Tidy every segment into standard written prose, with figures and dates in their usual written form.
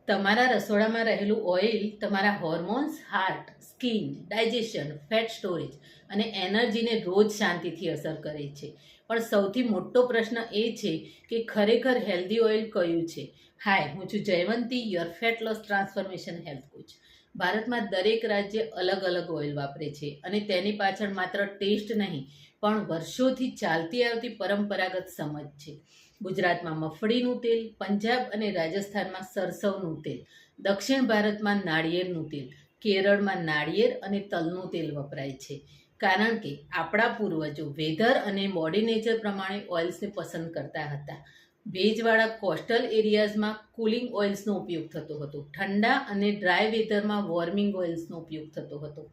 તમારા રસોડામાં રહેલું ઓઇલ તમારા hormones, heart, skin, digestion, fat storage અને એનર્જીને રોજ શાંતિથી અસર કરે છે. પણ સૌથી મોટો પ્રશ્ન એ છે કે ખરેખર હેલ્ધી ઓઇલ કયું છે? હાય, હું છું Jayvanti, your fat loss transformation health coach. ભારતમાં દરેક રાજ્ય અલગ અલગ ઓઇલ વાપરે છે અને તેની પાછળ માત્ર ટેસ્ટ નહીં પણ વર્ષોથી ચાલતી આવતી પરંપરાગત સમજ છે. ગુજરાતમાં મગફળીનું તેલ, પંજાબ અને રાજસ્થાનમાં સરસવનું તેલ, દક્ષિણ ભારતમાં નાળિયેરનું તેલ, કેરળમાં નાળિયેર અને તલનું તેલ વપરાય છે. કારણ કે આપણા પૂર્વજો વેધર અને બોડી નેચર પ્રમાણે ઓઇલ્સને પસંદ કરતા હતા. ભેજવાળા કોસ્ટલ એરિયાઝમાં કુલિંગ ઓઇલ્સનો ઉપયોગ થતો હતો. ઠંડા અને ડ્રાય વેધરમાં વોર્મિંગ ઓઇલ્સનો ઉપયોગ થતો હતો.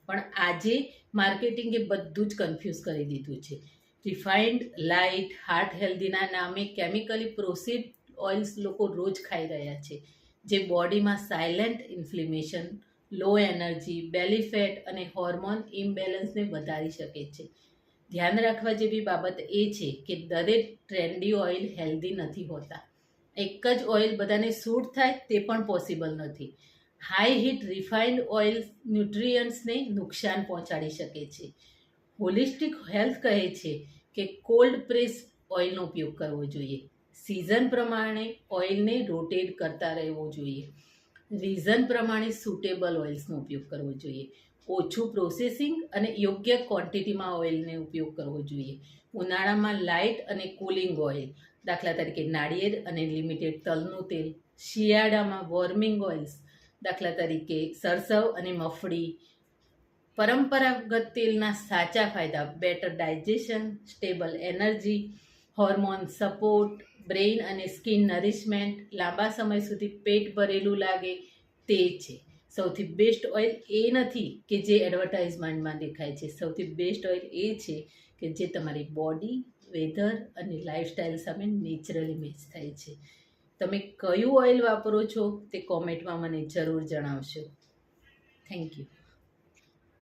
પણ આજે માર્કેટિંગે બધું જ કન્ફ્યુઝ કરી દીધું છે. રિફાઇન્ડ, લાઇટ, હાર્ટ હેલ્ધીના નામે કેમિકલી પ્રોસેસ્ડ ઓઇલ્સ લોકો રોજ ખાઈ રહ્યા છે, જે બોડીમાં સાયલેન્ટ ઇન્ફ્લેમેશન, લો એનર્જી, બેલી ફેટ અને હોર્મોન ઇમ્બેલેન્સને વધારી શકે છે. ધ્યાન રાખવા જેવી બાબત એ છે કે દરેક ટ્રેન્ડી ઓઇલ હેલ્ધી નથી હોતા. એક જ ઓઇલ બધાને સૂટ થાય તે પણ પોસિબલ નથી. હાઈ હીટ રિફાઇન્ડ ઓઇલ ન્યુટ્રિયન્ટ્સને નુકસાન પહોંચાડી શકે છે. હોલિસ્ટિક હેલ્થ કહે છે કે કોલ્ડ પ્રેસ ઓઇલનો ઉપયોગ કરવો જોઈએ. સિઝન પ્રમાણે ઓઇલને રોટેટ કરતા રહેવું જોઈએ. રીઝન પ્રમાણે સુટેબલ ઓઇલ્સનો ઉપયોગ કરવો જોઈએ. ઓછું પ્રોસેસિંગ અને યોગ્ય ક્વોન્ટિટીમાં ઓઇલને ઉપયોગ કરવો જોઈએ. ઉનાળામાં લાઇટ અને કુલિંગ ઓઇલ, દાખલા તરીકે નાળિયેર અને લિમિટેડ તલનું તેલ. શિયાળામાં વોર્મિંગ ઓઇલ્સ, દાખલા તરીકે સરસવ અને મગફળી. પરંપરાગત તેલના સાચા ફાયદા: better digestion, stable energy, hormone support, brain અને સ્કિન નરિશમેન્ટ, લાંબા સમય સુધી પેટ ભરેલું લાગે તે છે. સૌથી બેસ્ટ ઓઇલ એ નથી કે જે એડવર્ટાઇઝમેન્ટમાં દેખાય છે. સૌથી બેસ્ટ ઓઇલ એ છે કે જે તમારી બોડી, વેધર અને લાઇફસ્ટાઇલ સામે નેચરલી મેચ થાય છે. તમે કયું ઓઇલ વાપરો છો તે કોમેન્ટમાં મને જરૂર જણાવશો. Thank you.